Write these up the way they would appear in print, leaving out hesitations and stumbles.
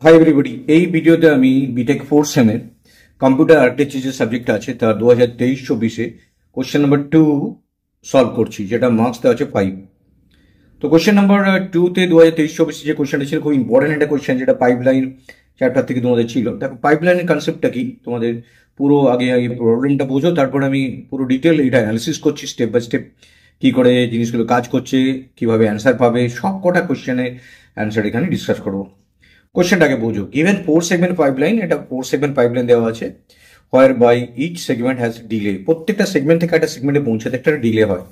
Hi everybody, এই ভিডিওতে আমি বিটেক 4 সেমের কম্পিউটার আর্কিটেকচার যে সাবজেক্ট আছে তার 2023-24-এ কোশ্চেন নাম্বার 2 সলভ করছি, যেটা মার্কস দেওয়া আছে 5। তো কোশ্চেন নাম্বার 2-তে 2023-24 যে কোশ্চেনটা ছিল খুব ইম্পর্টেন্ট একটা কোশ্চেন, যেটা পাইপলাইন চ্যাপ্টার থেকে তোমাদের ছিল। দেখো পাইপলাইনের কনসেপ্টটা কি, তোমাদের পুরো আগে প্রবলেমটা বোঝো, তারপর আমি পুরো ডিটেল এটা অ্যানালিসিস করছি স্টেপ বাই স্টেপ, কি করে জিনিসগুলো কাজ করছে, কিভাবে অ্যান্সার পাবে, সব কটা কোশ্চেনের অ্যান্সার এখানে ডিসকাস করবো। কোশ্চেনটাকে বোঝো। গিভেন 4 সেগমেন্ট পাইপলাইন, এটা 4 সেগমেন্ট পাইপলাইন দেওয়া আছে, where by each segment has delay. প্রত্যেকটা সেগমেন্ট থেকে একটা সেগমেন্টে পৌঁছাতে একটা ডিলে হয়।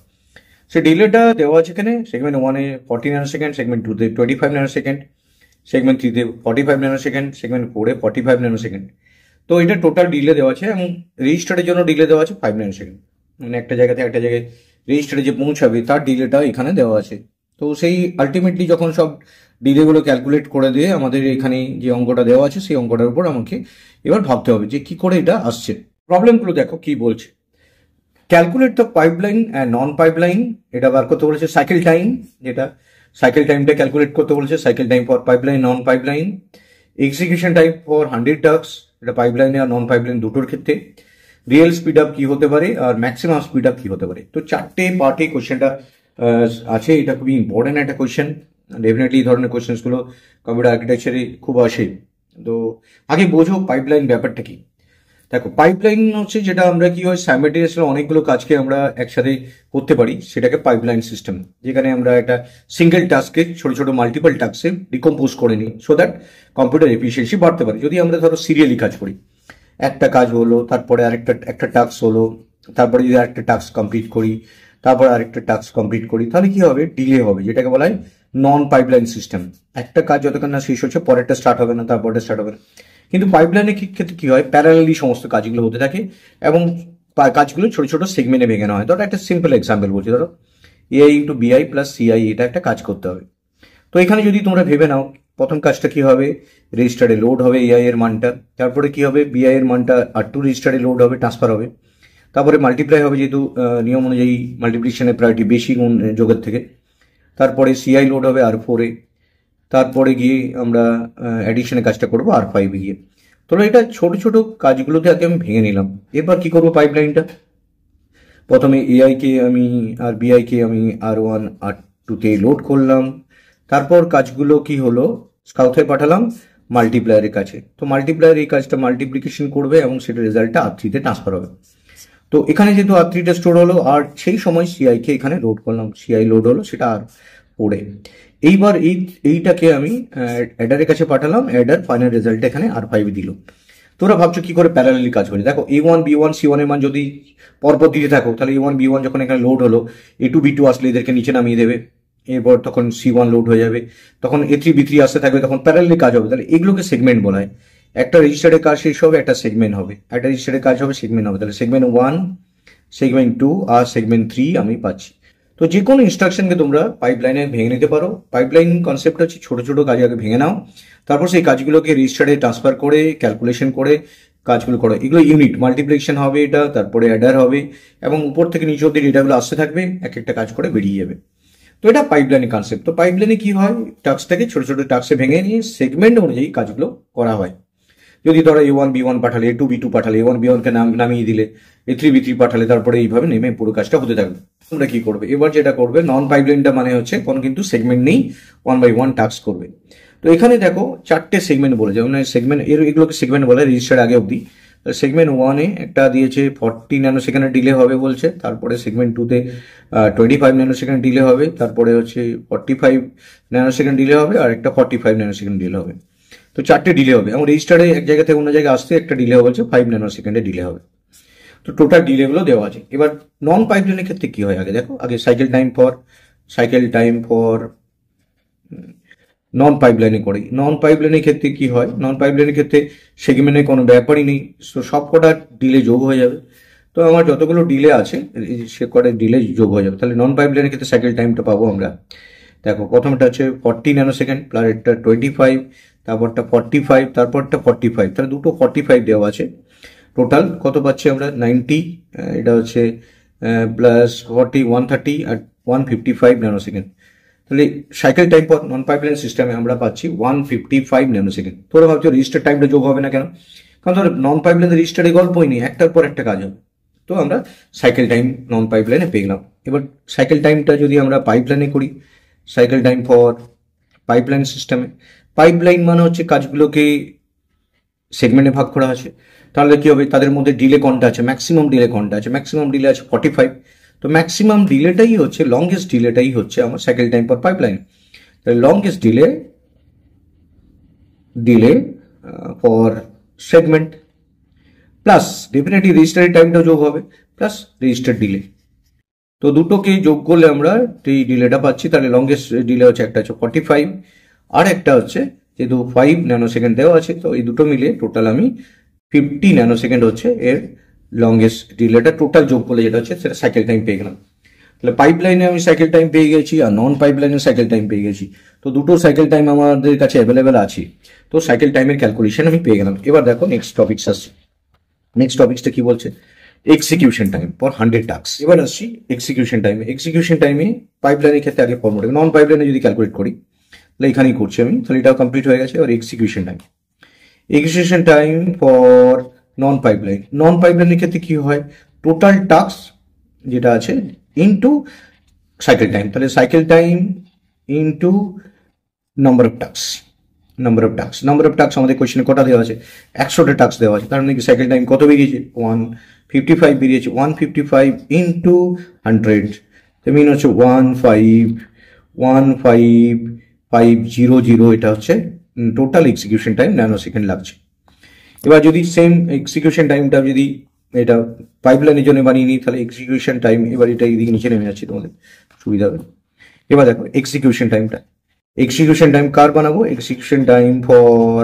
সেই ডিলেটা দেওয়া আছে এখানে সেগমেন্ট 1-এ 40 ন্যানো সেকেন্ড, সেগমেন্ট 2-তে 25 ন্যানো সেকেন্ড, সেগমেন্ট 3-তে 45 ন্যানো সেকেন্ড, সেগমেন্ট 4-এ 45 ন্যানো সেকেন্ড। তো এটা টোটাল ডিলে দেওয়া আছে, এবং রেজিস্টারের জন্য ডিলে দেওয়া আছে 5 ন্যানো সেকেন্ড। মানে একটা জায়গা থেকে একটা জায়গায় রেজিস্টারে যে পৌঁছাবে তার ডিলেটা এখানে দেওয়া আছে। তো সেই আলটিমেটলি যখন সব ডিলেগুলো ক্যালকুলেট করে দিয়ে আমাদের এখানে যে অঙ্কটা দেওয়া আছে সেই অঙ্কটার উপর আমাকে এবার ভাবতে হবে যে কি করে এটা আসছে। প্রবলেমগুলো দেখো কি বলছে। Calculate the pipeline and non pipeline, এটা বার করতে বলেছে। সাইকেল টাইম, যেটা সাইকেল টাইমটা ক্যালকুলেট করতে বলেছে, cycle time for pipeline non pipeline. Execution time for 100 task, এটা পাইপলাইনে আর নন পাইপলাইন দুটোর ক্ষেত্রে। রিয়েল স্পিড আপ কি হতে পারে আর ম্যাক্সিমাম স্পিড আপ কি হতে পারে। তো চারটে পার্টে কোশ্চেনটা আছে। এটা খুবই ইম্পর্টেন্ট একটা কোশ্চেন। ডেফিনেটলি এই ধরনের কোশ্চেন্সগুলো কম্পিউটার আর্কিটেকচারে খুব আসে। তো আগে বোঝো পাইপলাইন ব্যাপারটা কি। দেখো পাইপলাইন হচ্ছে যেটা আমরা কি হয় সাইমালটেনিয়াসলি অনেকগুলো কাজকে আমরা একসাথে করতে পারি, সেটাকে পাইপলাইন সিস্টেম, যেখানে আমরা একটা সিঙ্গেল টাস্কে ছোট ছোট মাল্টিপল টাস্কে ডিকম্পোজ করে নিই, সো দ্যাট কম্পিউটার এফিসিয়েন্সি বাড়তে পারে। যদি আমরা ধরো সিরিয়ালি কাজ করি, একটা কাজ হলো, তারপরে একটা টাস্ক হলো, তারপরে যদি আরেকটা টাস্ক কমপ্লিট করি, তারপরে আরেকটা টাস্ক কমপ্লিট করি, তাহলে কি হবে, ডিলে হবে, যেটাকে বলা হয় নন পাইপলাইন সিস্টেম। একটা কাজ যতক্ষণ না শেষ হচ্ছে পরেরটা স্টার্ট হবে না, তারপরটা স্টার্ট হবে না। কিন্তু পাইপলাইনের ক্ষেত্রে কি হয়, প্যারালালি সমস্ত কাজগুলো হতে থাকে এবং কাজগুলো ছোট ছোট সেগমেন্টে ভেঙে নেওয়া হয়। ধরো একটা সিম্পল এক্সাম্পল বলছি, ধরো এআই ইন্টু বিআই প্লাস সিআই, এটা একটা কাজ করতে হবে। তো এখানে যদি তোমরা ভেবে নাও, প্রথম কাজটা কি হবে, রেজিস্টারে লোড হবে এআই এর মানটা, তারপরে কি হবে, বিআই এর মানটা আর2 রেজিস্টারে লোড হবে, ট্রান্সফার হবে, তারপরে মাল্টিপ্লাই হবে, যেহেতু নিয়ম অনুযায়ী মাল্টিপ্লিকেশনের প্রায়োরিটি বেশি যোগের থেকে। তারপরে সিআই লোড হবে আর4-এ, তারপরে গিয়ে আমরা অ্যাডিশনের কাজটা করবো আর5-এ গিয়ে। তো এটা ছোট ছোট কাজগুলোতে আগে আমি ভেঙে নিলাম। এবার কি করবো, পাইপলাইনটা প্রথমে এআই কে আমি আর বিআই কে আমি আর1 আর2-তে লোড করলাম। তারপর কাজগুলো কি হলো, কোথায় পাঠালাম, মাল্টিপ্লায়ারের কাছে। তো মাল্টিপ্লায়ার এই কাজটা মাল্টিপ্লিকেশন করবে এবং সেটা রেজাল্টটা আর3-তে ট্রান্সফার হবে। তো এখানে যেহেতু আর3টা স্টোর হলো, আর সেই সময় সিআই কে এখানে লোড করলাম, সিআই লোড হলো, সেটা আর4-এ। এইবার এইটাকে আমি অ্যাডারের কাছে পাঠালাম, অ্যাডার ফাইনাল রেজাল্টটা এখানে আর5-এ দিল। তোমরা ভাবছো কি করে প্যারালালি কাজ করে। দেখো A1 B1 C1 এর মান যদি পরপর দিতে থাকো, তাহলে A1 B1 যখন এখানে লোড হলো, A2 B2 আসলে এদেরকে নিচে নামিয়ে দেবে, এরপর তখন C1 লোড হয়ে যাবে, তখন A3 B3 আসতে থাকবে, তখন প্যারালালি কাজ হবে। তাহলে এগুলোকে সেগমেন্ট বলা হয়। একটা রেজিস্টারের কাজ শেষ হবে, একটা সেগমেন্ট হবে, একটা রেজিস্টারের কাজ হবে, সেগমেন্ট হবে। তাহলে সেগমেন্ট 1, সেগমেন্ট 2 আর সেগমেন্ট 3 আমি পাচ্ছি। তো যে কোনো ইনস্ট্রাকশনকে তোমরা পাইপলাইনে ভেঙে নিতে পারো। পাইপলাইন কনসেপ্ট হচ্ছে ছোট ছোট কাজ আগে ভেঙে নাও, তারপর সেই কাজগুলোকে রেজিস্টারে ট্রান্সফার করে ক্যালকুলেশন করে কাজগুলো করো। এগুলো ইউনিট মাল্টিপ্লিকেশন হবে এটা, তারপরে অ্যাডার হবে, এবং উপর থেকে নিচে অব্দি ডেটাগুলো আসতে থাকবে, এক একটা কাজ করে বেরিয়ে যাবে। তো এটা পাইপলাইনের কনসেপ্ট। তো পাইপলাইনে কি হয়, টাস্কটাকে ছোট ছোট টাস্কে ভেঙে নিয়ে সেগমেন্ট অনুযায়ী কাজগুলো করা হয়। যদি ধরো A1 B1 পাঠালে, A2 B2 পাঠালে, A1 B1 কে নামিয়ে দিলে, A3 B3 পাঠালে, তারপরে এইভাবে নেমে পুরো কাজটা হতে থাকবে। তোমরা কি করবে, এবার যেটা করবে, নন পাইপলাইনটা মানে হচ্ছে কোনো কিন্তু সেগমেন্ট নেই, 1 বাই 1 টাস্ক করবে। তো এখানে দেখো চারটে সেগমেন্ট বলে, যেমন সেগমেন্ট এগুলোকে সেগমেন্ট বলে রেজিস্টার আগে অবধি। সেগমেন্ট 1-এ একটা দিয়েছে 40 ন্যানো সেকেন্ডের ডিলে হবে বলছে, তারপরে সেগমেন্ট 2-তে 25 ন্যানো সেকেন্ড ডিলে হবে, তারপরে হচ্ছে 45 ন্যানো সেকেন্ড ডিলে হবে, আর একটা 45 ন্যানো সেকেন্ড ডিলে হবে। তো চারটে ডিলে হবে, এবং রেজিস্টারে এক জায়গা থেকে অন্য জায়গায় আসতে একটা ডিলে হবে, 5 ন্যানো সেকেন্ডে ডিলে হবে। তো টোটাল ডিলেগুলো দেওয়া আছে। এবার নন পাইপলাইনের ক্ষেত্রে কি হয়, আগে দেখো, আগে সাইকেল টাইম ফর নন পাইপলাইনে করি। নন পাইপলাইনের ক্ষেত্রে কি হয়, নন পাইপলাইনের ক্ষেত্রে সেগমেন্টের কোনো ব্যাপারই নেই, তো সব কটা ডিলে যোগ হয়ে যাবে। তো আমার যতগুলো ডিলে আছে সে কটা ডিলে যোগ হয়ে যাবে। তাহলে নন পাইপলাইনের ক্ষেত্রে সাইকেল টাইমটা পাবো আমরা। দেখো প্রথমটা হচ্ছে 40 ন্যানো সেকেন্ড, প্লাস একটা 25, তারপরটা 45, তারপরটা 45, তাহলে দুটো 45 দেওয়া আছে। টোটাল কত পাচ্ছি আমরা, 90, এটা হচ্ছে প্লাস 40 130 আর 155 ন্যানো সেকেন্ড। তাহলে cycle time for non pipeline সিস্টেমে আমরা পাচ্ছি 155 ন্যানোসেকেন্ড। তোরা ভাবছো রেজিস্টার টাইমটা যোগ হবে না কেন? কারণ ধরো নন পাইপলাইনের রেজিস্টারে গল্পই নেই, একটার পর একটা কাজ হবে। তো আমরা সাইকেল টাইম নন পাইপলাইনে পেয়ে গেলাম। এবার সাইকেল টাইমটা যদি আমরা পাইপলাইনে করি, সাইকেল টাইম ফর পাইপলাইন সিস্টেমে, পাইপলাইন মানে হচ্ছে কাজগুলোকে সেগমেন্টে ভাগ করা আছে। তাহলে কি হবে, তাদের মধ্যে ডিলে কোনটা আছে, ম্যাক্সিমাম ডিলে কোনটা আছে, ম্যাক্সিমাম ডিলে আছে 45। তো ম্যাক্সিমাম ডিলেটাই হচ্ছে, লংগেস্ট ডিলেটাই হচ্ছে আমার সাইকেল টাইম ফর পাইপলাইন। তাহলে longest delay for segment plus definitely রেজিস্টারের টাইমটাও যোগ হবে, প্লাস রেজিস্টার ডিলে। তো দুটোকে যোগ করলে আমরা এই ডিলেটা পাচ্ছি। তাহলে লংগেস্ট ডিলে হচ্ছে, একটা হচ্ছে 45 আর একটা হচ্ছে যেহেতু 5 ন্যানোসেকেন্ড দেওয়া আছে, তো এই দুটো মিলিয়ে টোটাল আমি 50 ন্যানোসেকেন্ড হচ্ছে এর লংগেস্ট ডিলেটা। টোটাল যোগ করলে যেটা হচ্ছে সেটা সাইকেল টাইম পেয়ে গেলাম। তাহলে পাইপলাইনে আমি সাইকেল টাইম পেয়ে গেছি আর নন পাইপলাইনে সাইকেল টাইম পেয়ে গেছি। তো দুটো সাইকেল টাইম আমাদের কাছে অ্যাভেলেবেল আছে। তো সাইকেল টাইমের ক্যালকুলেশন আমি পেয়ে গেলাম। এবার দেখো নেক্সট টপিকস আসছে। নেক্সট টপিকসটা কি বলছে, এক্সিকিউশন টাইম ফর 100 টাস্ক। এবার আসছি এক্সিকিউশন টাইমে। এক্সিকিউশন টাইমে পাইপলাইনের ক্ষেত্রে আগে ফর্মুলা, নন পাইপলাইনে যদি ক্যালকুলেট করি তাহলে এখানেই করছি আমি। তাহলে এটাও কমপ্লিট হয়ে গেছে। এবার execution time for non pipeline. Non পাইপলাইনের ক্ষেত্রে কি হয়, টোটাল টাস্ক যেটা আছে ইন্টু সাইকেল টাইম। তাহলে cycle time into number of task আমাদের কোয়েশ্চেনে কটা দেওয়া আছে, 100টা টাস্ক দেওয়া আছে। তার মানে কি সাইকেল টাইম কত বেরিয়েছে, 155 বেরিয়েছে। 155 ইন্টু 100 মিন হচ্ছে 15500। এটা হচ্ছে total execution time nano second লাগছে। এবার যদি সেম এক্সিকিউশন টাইমটা যদি এটা পাইপলাইনের জন্য বানিয়ে নিই, তাহলে এক্সিকিউশন টাইম, এবার এটা এদিকে নিচে নেমে যাচ্ছি, তোমাদের সুবিধা হবে। এবার দেখো এক্সিকিউশন টাইম কার বানাবো, execution time for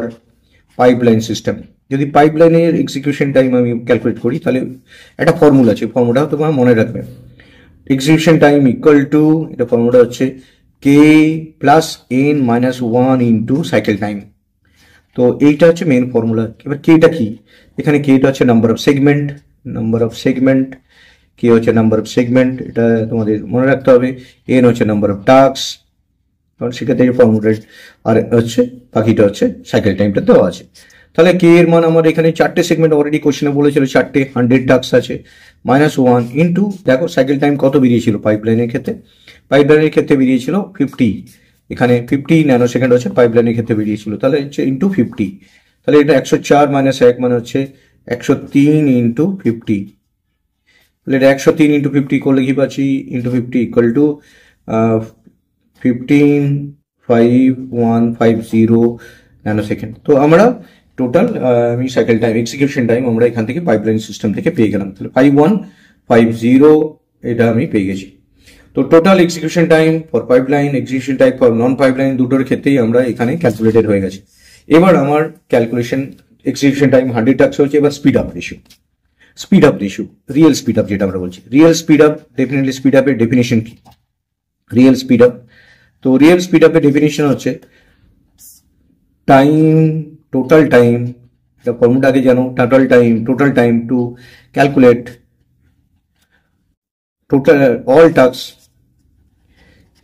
pipeline system. যদি পাইপলাইনের এক্সিকিউশন টাইম আমি ক্যালকুলেট করি, তাহলে একটা ফর্মুলা আছে, ফর্মুলা তোমার মনে রাখবে। এক্সিকিউশন টাইম ইকুয়াল টু, এটা ফর্মুলা হচ্ছে K plus N minus 1 into cycle time. তো এইটা হচ্ছে মেন ফর্মুলা। এবার কেটা কি, এখানে কেটা হচ্ছে নাম্বার অফ সেগমেন্ট, কে হচ্ছে নাম্বার অফ সেগমেন্ট, এটা তোমাদের মনে রাখতে হবে। এন হচ্ছে নাম্বার অফ টাস্ক, কারণ সেক্ষেত্রে ফর্মুলা, আর হচ্ছে বাকিটা হচ্ছে সাইকেল টাইমটা দেওয়া আছে। তাহলে কে এর মান আমার এখানে 4টে সেগমেন্ট অলরেডি কোশ্চেনে বলেছিল, 4টে 100 টাস্ক আছে, -1 ইন্টু দেখো সাইকেল টাইম কত বেরিয়েছিল পাইপলাইনের ক্ষেত্রে বেরিয়েছিল 50। এখানে 50 ন্যানোসেকেন্ড হচ্ছে পাইপলাইনের ক্ষেত্রে বেরিয়েছিল, তাহলে হচ্ছে ইন্টু 50। তাহলে এটা 104 - 1 মানে হচ্ছে 103 ইন্টু 50। তাহলে এটা 103 ইন্টু 50 করলে কি পাচ্ছি, ইন্টু 50 ইকুয়াল টু 15550 ন্যানোসেকেন্ড। তো আমরা টোটাল আমি সাইকেল টাইম এক্সিকিউশন টাইম আমরা এখান থেকে পাইপলাইন সিস্টেম থেকে পেয়ে গেলাম। তাহলে 5150 এটা আমি পেয়ে গেছি। তো total execution time for pipeline, execution time for non pipeline দুটোর ক্ষেত্রেই আমরা এখানে ক্যালকুলেটেড হয়ে গেছে। এবার আমার ক্যালকুলেশন এক্সিকিউশন টাইম 100 টাস্ক হচ্ছে। এবার speed up ratio, real speed up যেটা আমরা বলছি, real speed up, definitely speed আপের ডেফিনেশন কি, রিয়েল স্পিড আপ। তো রিয়েল স্পিড আপের ডেফিনেশন হচ্ছে টোটাল টাইম, এটা ফর্মুলা আগে জানো, total time to calculate all tasks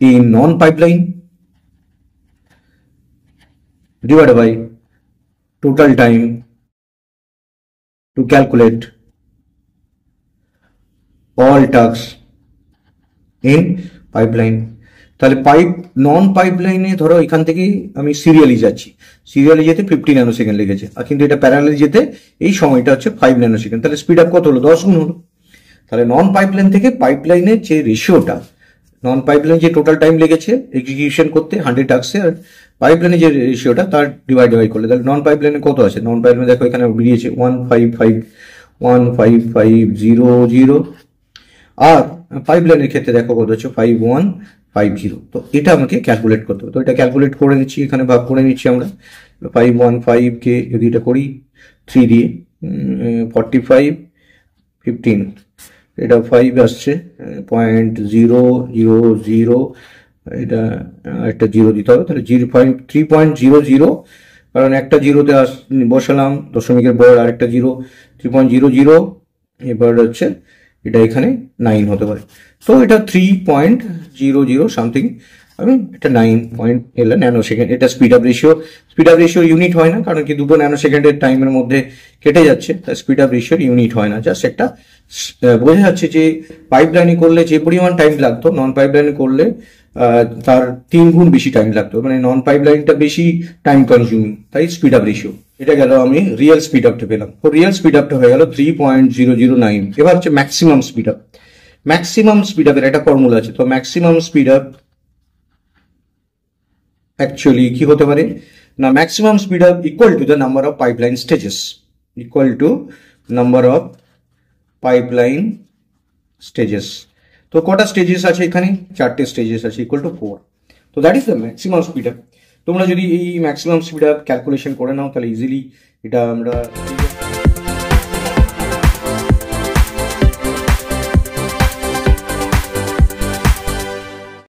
in non-pipeline divided by total time to calculate all tasks in pipeline। তাহলে নন পাইপলাইনে ধরো এখান থেকে আমি সিরিয়ালি যেতে 50 ন্যানোসেকেন্ড লেগেছে, আর কিন্তু এটা প্যারালালি যেতে এই সময়টা হচ্ছে 5 ন্যানোসেকেন্ড। তাহলে স্পিড আপ কত হলো, 10 গুণ হলো। তাহলে নন পাইপলাইন থেকে পাইপলাইনের যে রেশিওটা, নন পাইপলাইন যে টোটাল টাইম লেগেছে এক্সিকিউশন করতে 100 টাস্কে, আর পাইপলাইনের যে রেশিওটা তার ডিভাইড করলে, তাহলে নন পাইপলাইনে কত আছে, নন পাইপলাইনে দেখো এখানে বেরিয়েছে 15500, আর পাইপলাইনের ক্ষেত্রে দেখো কত হচ্ছে 5150। তো এটা আমাকে ক্যালকুলেট করতে হবে। তো এটা ক্যালকুলেট করে নিচ্ছি, এখানে ভাগ করে নিচ্ছি আমরা। 515 কে যদি এটা করি 3 দিয়ে, 45 15, এটা 5 আসছে 0.000, এটা একটা 0 দিতে হবে। তাহলে 3.00, কারণ একটা 0তে বসালাম দশমিকের পর আরেকটা 0, 3.00। এবার হচ্ছে এটা এখানে 9 হতে পারে। তো এটা 3.00 সামথিং আমি এটা 9.11 ন্যানো সেকেন্ড। এটা স্পিড আপ রেশিও ইউনিট হয় না, কারণ কি 2 ন্যানো সেকেন্ডের টাইমের মধ্যে কেটে যাচ্ছে, স্পিড আপ রেশিওর ইউনিট হয় না। জাস্ট একটা বোঝা যাচ্ছে যে পাইপ লাইনে করলে যে পরিমাণ টাইম লাগতো, নন পাইপ লাইনে করলে তার 3 গুণ বেশি টাইম লাগতো, মানে নন পাইপ লাইনটা বেশি টাইম কনজিউমিং, তাই স্পিড আপ রেশিও। এটা গেল, আমি রিয়েল স্পিড আপটা পেলাম। তো রিয়েল স্পিড আপটা হয়ে গেল 3.009। এবার হচ্ছে maximum speed up. Maximum speed আপের একটা ফর্মুলা আছে। তো ম্যাক্সিমাম স্পিড আপ অ্যাকচুয়ালি কি হতে পারে না, maximum speed up equal to the number of pipeline stages, equal to number of pipeline stages. তো কটা স্টেজেস আছে এখানে? 4টে স্টেজেস আছে, ইকুয়াল টু 4। তো that is the maximum speed up. তোমরা যদি এই ম্যাক্সিমাম স্পিড আপ ক্যালকুলেশন করে নাও, তাহলে ইজিলি এটা আমরা